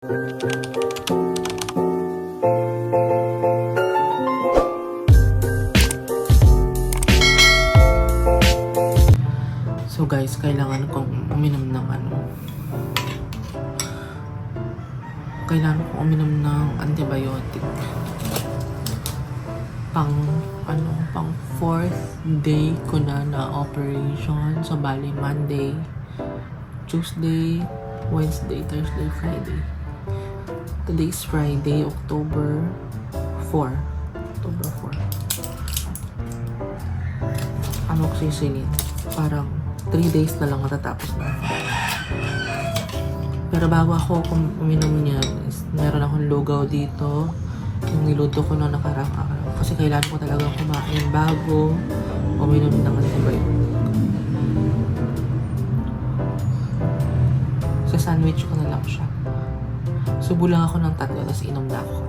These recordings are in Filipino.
So guys, kailangan kong uminom ng antibiotic. Pang 4th day ko na operation. So bali Monday, Tuesday, Wednesday, Thursday, Friday. Today is Friday, October 4. Amoxicillin. Parang 3 days na lang matatapos na. Pero bago ako uminom niyan, meron akong lugaw dito. Yung niluto ko na nakarang araw. Kasi kailangan ko talaga kumain bago uminom ng antibiotic. Sa sandwich ko na lang siya. Subo lang ako ng 3, tapos inom na ako.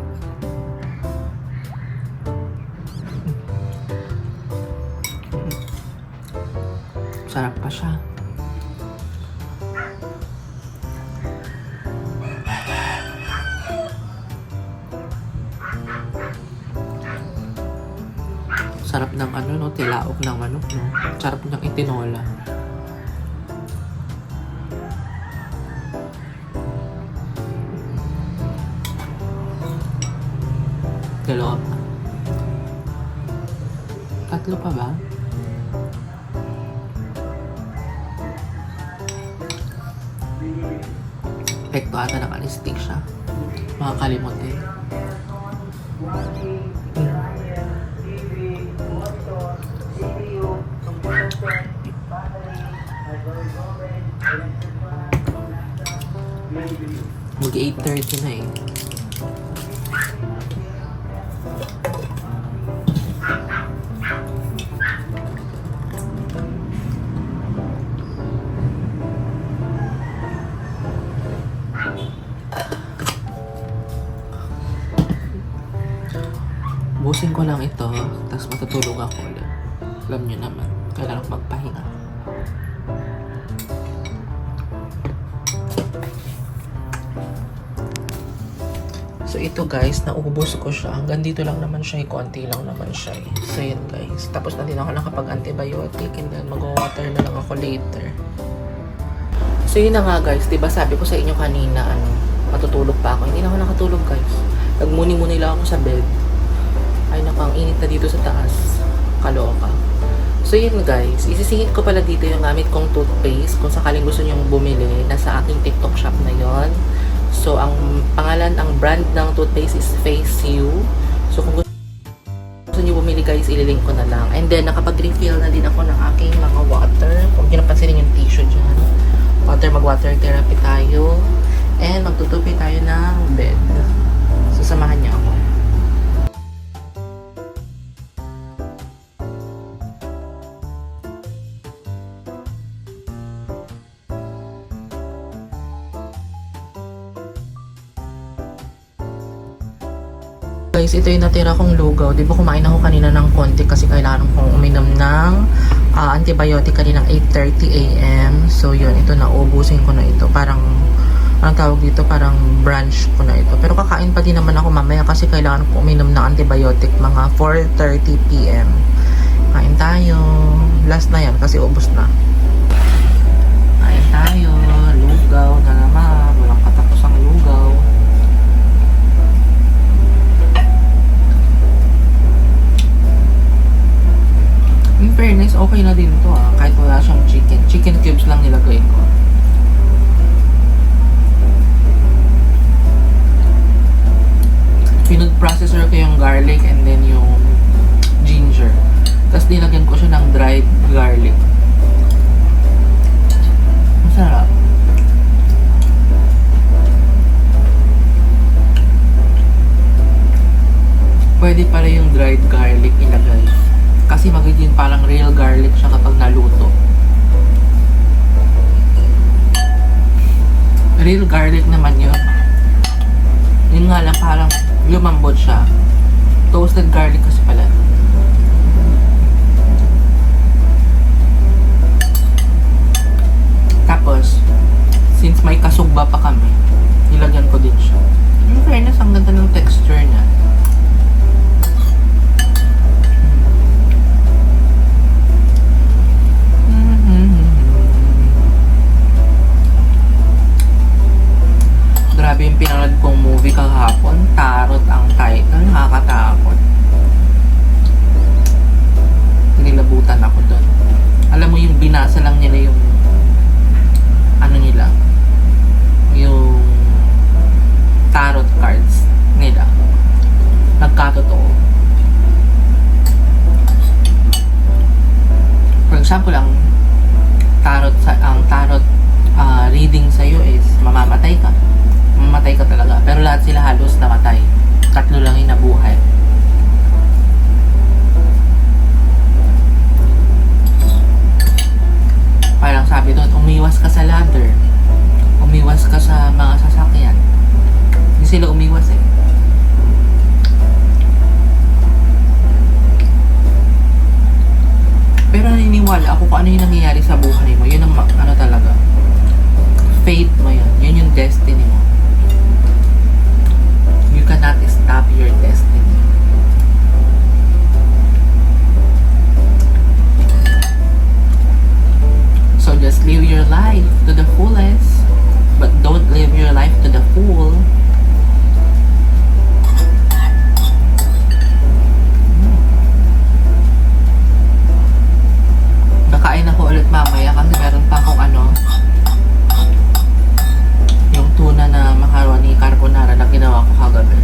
Sarap pa siya. Sarap ng tilaok ng manok, no? Sarap ng itinola. Dalawa pa. 3 pa ba? Epekto ata ng anesthesia. Makakalimot eh. Mag 8:30 na eh. Busin ko lang ito, tapos matutulog ako ulit. Alam nyo naman, kailangan ko magpahinga. So ito guys, naubos ko siya. Hanggang dito lang naman siya, konti lang naman siya. So yun guys. Tapos na din ako nakapag-antibiotic and then mag-water na lang ako later. So yun na nga guys, diba sabi ko sa inyo kanina, matutulog pa ako. Hindi na ako nakatulog guys. Nagmuni-muni lang ako sa bed. Ay naku, ang init na dito sa taas. Kaloka. So yun guys, isisingit ko pala dito yung gamit kong toothpaste. Kung sakaling gusto nyong bumili, nasa aking TikTok shop na yon. So ang pangalan, ang brand ng toothpaste is Face You. So kung gusto nyo bumili guys, ililink ko na lang. And then nakapag-refill na din ako ng aking mga water. Kung nyo napansinin yung tissue dyan. Mag-water therapy tayo. And magtutupi tayo ng bed. So samahan niyo ako. Guys, ito yung natira kong lugaw. Di ba kumain ako kanina ng konti kasi kailangan kong uminom ng antibiotic kaninang 8:30 AM. So yun, ito na, ubusin ko na ito. Parang, anong tawag dito? Parang brunch ko na ito. Pero kakain pa din naman ako mamaya kasi kailangan kong uminom ng antibiotic mga 4:30 PM. Kain tayo. Last na yan kasi ubos na. Kain tayo. Lugaw na naman. Walang katapusang lugaw. In fairness, okay na din to kahit wala siyang chicken. Chicken cubes lang nilagay ko. Food processor ko yung garlic and then yung ginger. Tapos nilagyan ko siya ng dried garlic. Masarap. Pwede pala yung dried garlic ilagay. Kasi magiging parang real garlic siya kapag naluto. Real garlic naman yun. Yun nga lang, parang lumambot siya. Toasted garlic kasi pala. Tapos, since may kasugba pa kami, nilagyan ko din siya. In fairness, ang ganda ng texture niya. Grabe yung pinanood kong movie kahapon. Tarot ang title. Nakakatakot. Nilabutan ako doon. Alam mo yung binasa lang nila yung ano nila, yung tarot cards nila. Nagkatotoo. For example, ang tarot reading sa'yo is mamamatay ka. Mamamatay ka talaga. Pero lahat sila halos namatay. 3 lang yung nabuhay. Parang sabi doon, umiwas ka sa ladder. Umiwas ka sa mga sasakyan. Hindi sila umiwas eh. Pero naniniwala ako kung ano yung nangyayari sa buhay mo. Yun ang ano talaga. Fate mo yun. Yun yung destiny mo. You cannot stop your destiny. So just live your life to the fullest, but don't live your life to the full. Kakain ako ulit mamaya kasi meron pa akong yung tuna na macaroni carbonara na ginawa ko kagabi.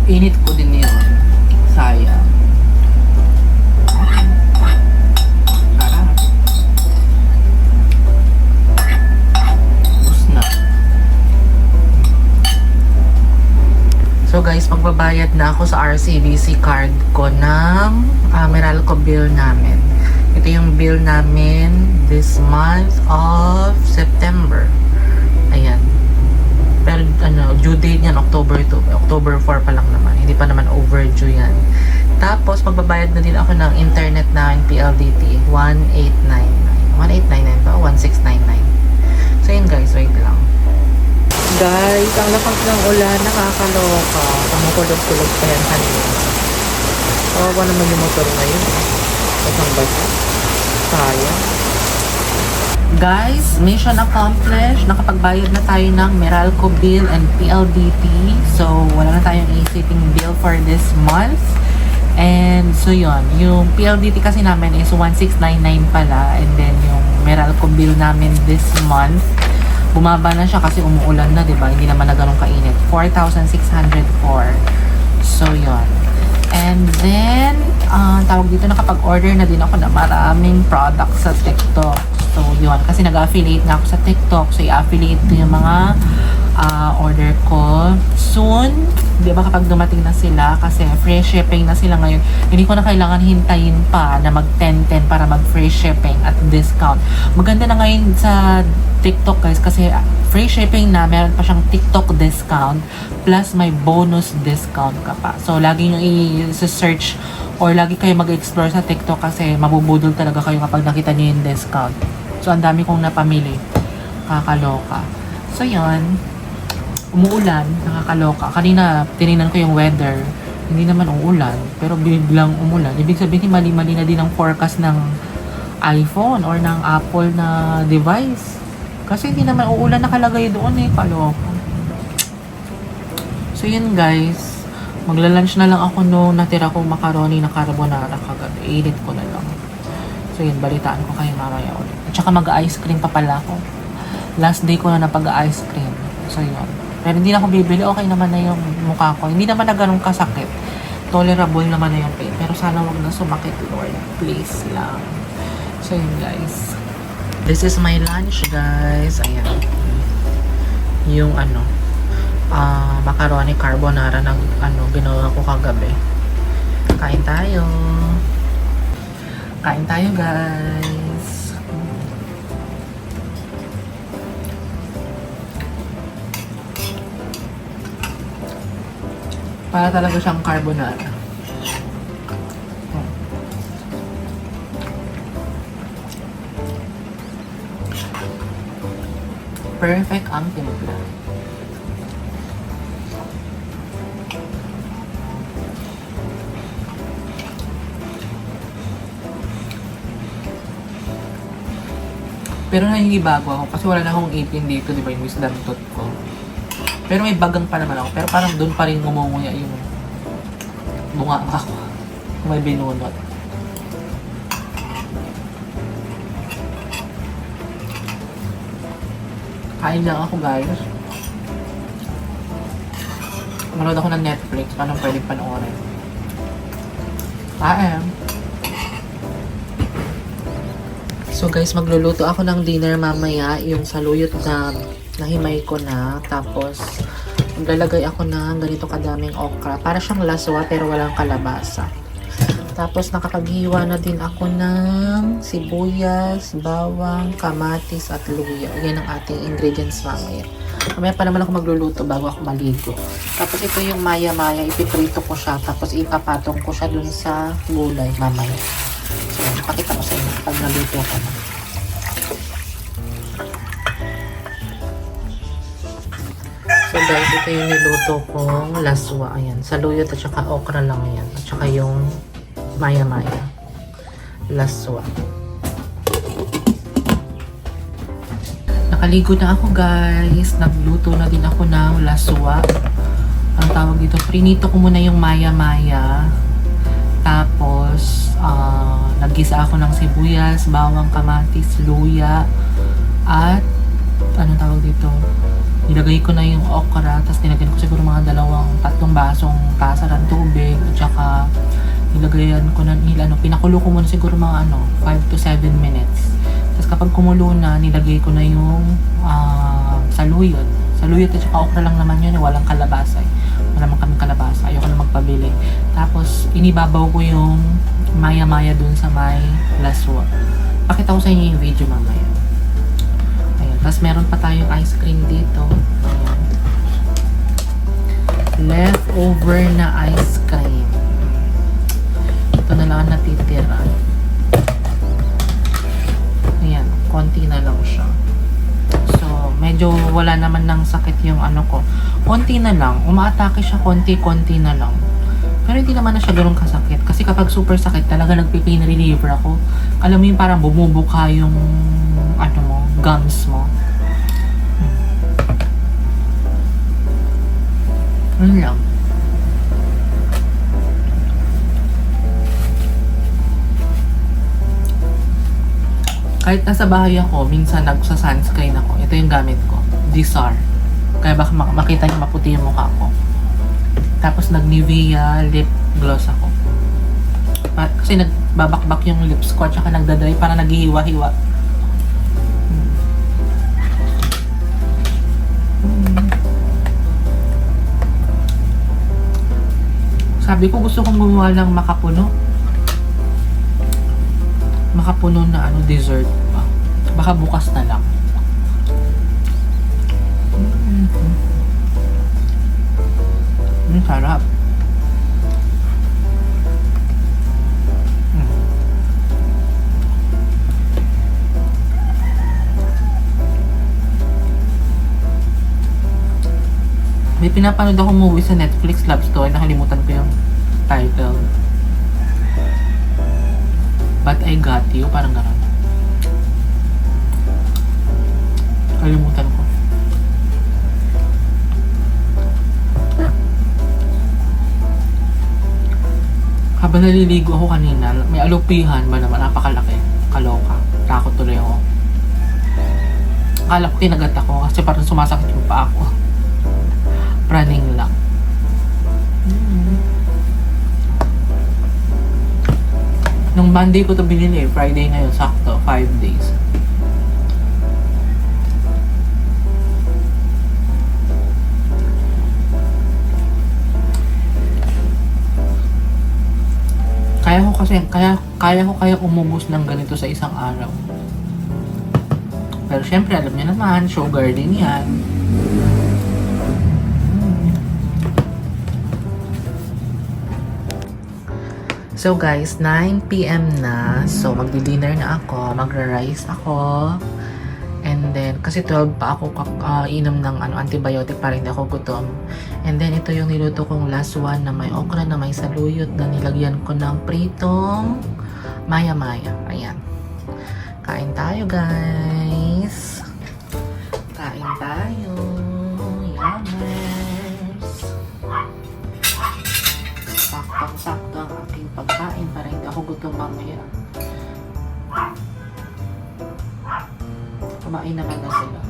Init ko din yun. Sayang. So guys, magbabayad na ako sa RCBC card ko ng Meralco bill namin. Ito yung bill namin this month of September. Ayan. Pero due date niyan October 2. October 4 pa lang naman. Hindi pa naman overdue yan. Tapos magbabayad na din ako ng internet namin PLDT 1899. 1899 ba? 1699. So yun guys, wait lang. Guys, ang lakas ng ulan, nakakaloka. Kumukulog-kulog pa yan kanina. Kawawa naman yung motor na yun. Kasang basa. Sayang. Guys, mission accomplished. Nakapagbayad na tayo ng Meralco bill and PLDT. So, wala na tayong isiping bill for this month. And so yun, yung PLDT kasi namin is 1699 pala. And then yung Meralco bill namin this month, bumaba na siya kasi umuulan na, 'di ba? Hindi naman na ganun kainit. 4,604. So, 'yon. And then, tawag dito, nakapag-order na din ako na maraming products sa TikTok. So, 'yon. Kasi nag-affiliate na ako sa TikTok. So, i-affiliate ko yung mga order ko soon. 'Di ba kapag dumating na sila kasi free shipping na sila ngayon. Hindi ko na kailangan hintayin pa na mag 10-10 para mag free shipping at discount. Maganda na ngayon sa TikTok guys kasi free shipping na, meron pa siyang TikTok discount plus may bonus discount ka pa. So lagi nyo i-search or lagi kayo mag-explore sa TikTok kasi mabubudol talaga kayo kapag nakita nyo yung discount. So ang dami kong napamili. Kakaloka. So yun, umuulan, nakakaloka. Kanina tinignan ko yung weather, hindi naman uulan pero biglang umulan. Ibig sabihin mali-mali na din ang forecast ng iPhone or ng Apple na device. Kasi hindi naman uulan nakalagay doon eh, kaloko. So yun guys, magla-lunch na lang ako nung natira kong macaroni na carbonara kagabi. I-edit ko na lang. So yun, balitaan ko kayo mamaya ulit. At saka mag-ice cream pa pala ako. Last day ko na napag-ice cream. So yun. Pero hindi na ako bibili, okay naman na yung mukha ko. Hindi naman na ganun kasakit. Tolerable naman na yung pain. Pero sana wag na sumakit, Lord. Please lang. So yun guys. This is my lunch guys. Ayan. Yung macaroni carbonara ng ginawa ko kagabi. Kain tayo. Kain tayo guys. Para talaga siyang carbonara. perfect ang timpla. Pero nangibago ako kasi wala na akong 18 dito, di ba, yung wisdom tooth ko. Pero may bagang pa naman ako. Pero parang doon pa rin ngumunguya yung bunga ako. May binunot. Kain lang ako, guys. Manood ako ng Netflix. Anong pwedeng panoorin? Kain. So guys, magluluto ako ng dinner mamaya. Yung saluyot na nahimay ko na. Tapos, maglalagay ako ng ganito kadaming okra. Para siyang laswa pero walang kalabasa. Tapos, nakapaghiwa na din ako ng sibuyas, bawang, kamatis, at luya. Yan ang ating ingredients mamaya. Mamaya pa naman ako magluluto bago ako maligo. Tapos, ito yung maya-maya. Ipiprito ko siya. Tapos, ipapatong ko siya dun sa gulay mamaya. So, pakita ko sa inyo pag naluto ko na. So guys, ito yung niluto kong laswa. Ayan, saluyot at saka okra lang yan. At saka yung maya-maya. Laswa. Nakaligo na ako guys. Nagluto na din ako ng laswa. Ang tawag dito, prinito ko muna yung maya-maya. Tapos, naggisa ako ng sibuyas, bawang, kamatis, luya, at anong tawag dito? Nilagay ko na yung okra, tapos nilagyan ko siguro mga 2-3 basong tasa ng tubig, at saka nilagayan ko na, pinakulo ko muna siguro mga 5 to 7 minutes. Tapos kapag kumulo na, nilagay ko na yung saluyot. Saluyot at saka okra lang naman yun, walang kalabasa. Wala naman kaming kalabasa, ayoko na magpabili. Tapos, inibabaw ko yung maya-maya dun sa may laswa. Pakita ko sa inyo yung video mamaya. Ayan. Tapos, meron pa tayong ice cream dito. Ayan. Leftover na ice cream. Ito na lang ang natitira. Ayan. Konti na lang siya. So, medyo wala naman ng sakit yung ko. Konti na lang. Umaatake siya konti-konti na lang. Pero hindi naman na siya ganun kasakit. Kasi kapag super sakit, talaga nagpipain reliever ako. Alam mo yung parang bumubuka yung gums mo. Ano lang. Kahit nasa bahay ako, minsan nagsa-sunscreen ako. Ito yung gamit ko. Disar. Kaya baka makita niyo maputi yung mukha ko. Tapos nag-Nivea lip gloss ako. Kasi nagbabakbak yung lips ko at saka nagdadry para naghihiwa-hiwa. Sabi ko gusto kong gumawa ng makapuno. Makapuno na dessert pa. Baka bukas na lang. Sarap. May pinapanood akong movie sa Netflix, Love Story. Nakalimutan ko yung title. But I Got You. Parang gano'n. Kalimutan ko. Habang naliligo ako kanina, may alupihan ba naman, napakalaki. Kaloka. Takot tuloy ako. Akala ko kinagat ako kasi parang sumasakit yung paa ko. Praning lang. Nung Monday ko to binili, Friday na yun, sakto, 5 days. Kaya ko umubos ng ganito sa isang araw. Pero syempre, alam niyo naman, sugar din yan. So guys, 9 PM na. So magdi-dinner na ako, magra-rice ako. And then, kasi 12 pa ako inom ng antibiotic para hindi ako gutom. And then, ito yung niluto kong last one na may okra, na may saluyot, na nilagyan ko ng pritong maya-maya. Ayan. Kain tayo, guys. Kain tayo. Yummers. Saktong-sakto ang aking pagkain para hindi ako gutom mamaya. Kumain naman na sila.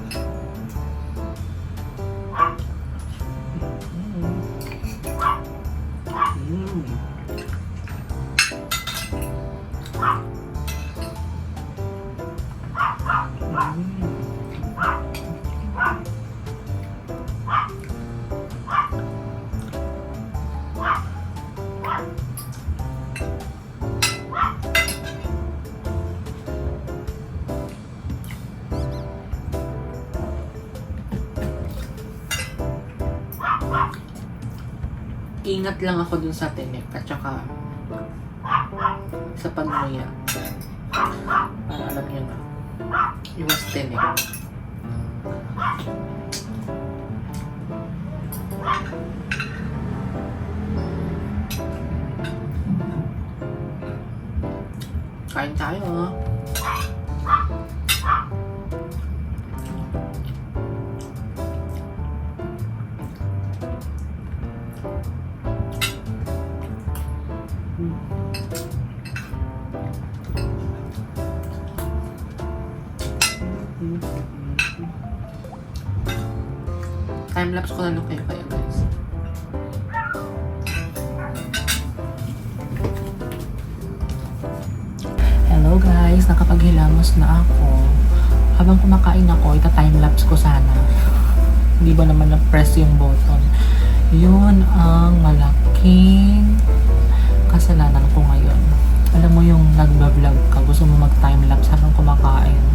Ingat lang ako dun sa tinik at saka sa pagmuya. Para alam nyo na. Iwas tinik. Kain tayo, ha? Time-lapse ko na lang kayo kaya, guys. Hello guys, nakapaghilamos na ako. Habang kumakain ako, ita-time-lapse ko sana. Hindi ba naman na-press yung button? Yun ang malaking kasalanan ko ngayon. Alam mo yung nagba-vlog ka, gusto mo mag-time-lapse habang kumakain.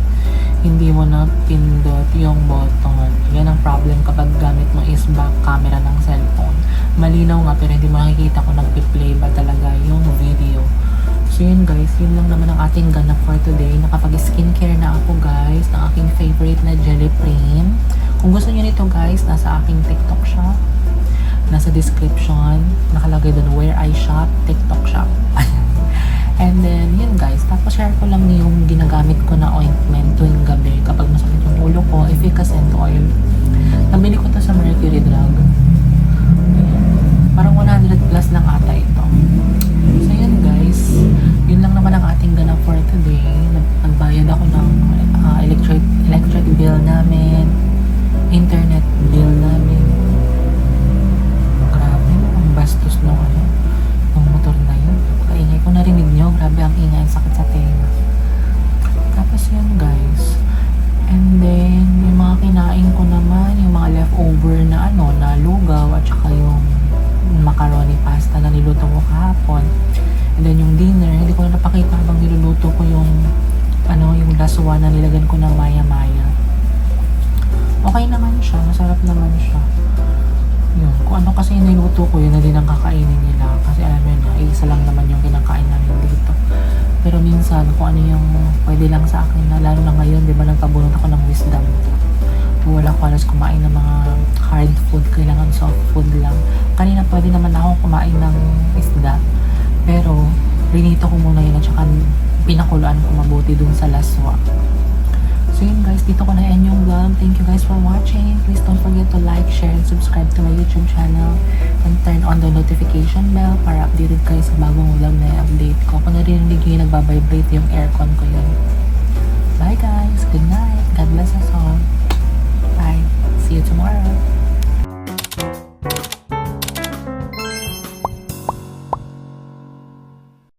Hindi mo na pindot yung button. Yan ang problem kapag gamit mo is back camera ng cellphone. Malinaw nga pero hindi mo nakikita kung nagpi-play ba talaga yung video. So yun guys, yun lang naman ang ating ganap for today. Nakapag-skincare na ako guys ng aking favorite na Jelly Cream. Kung gusto niyo nito guys, nasa aking TikTok shop. Nasa description, nakalagay doon where I shop, TikTok shop. And then, yun guys, tapos share ko lang yung ginagamit ko na ointment tuwing gabi kapag masakit yung ulo ko, efficacent oil. Nabili ko to sa Mercury Drug. Parang 100 plus lang ata ito. So yun guys, yun lang naman ang ating ganap for today. Nagbayad ako ng electric bill namin, internet bill namin. Grabe, ang bastos ng motor na yun. Kaingay ko, narinig nyo, grabe ang ingay, sakit sa tenga. Tapos yun guys, and then yung mga kinain ko naman, yung mga leftover na na lugaw at saka yung macaroni pasta na niluto ko kahapon. And then yung dinner, hindi ko na napakita habang niluluto ko yung yung laswa na nilagyan ko ng maya-maya. Okay naman siya, masarap naman siya. Yun, kung ano kasi yung niluto ko, yun na din ang kakainin nila. Kasi alam mo na, isa lang naman yung kinakain namin dito. Pero minsan, kung ano yung pwede lang sa akin na, lalo na ngayon, di ba nagpabunod ako ng wisdom to. Wala ko alas kumain ng mga hard food, kailangan soft food lang. Kanina pwede naman ako kumain ng isda. Pero, rinito ko muna yun at saka pinakuluan ko mabuti dun sa laswa. So yun guys, dito ko na end yung vlog. Thank you guys for watching. Please don't forget to like, share, and subscribe to my YouTube channel. And turn on the notification bell para updated kayo sa bagong vlog na i-update ko. Kung narinig nyo yung nagbabibrate yung aircon ko yun. Bye guys. Good night. God bless us.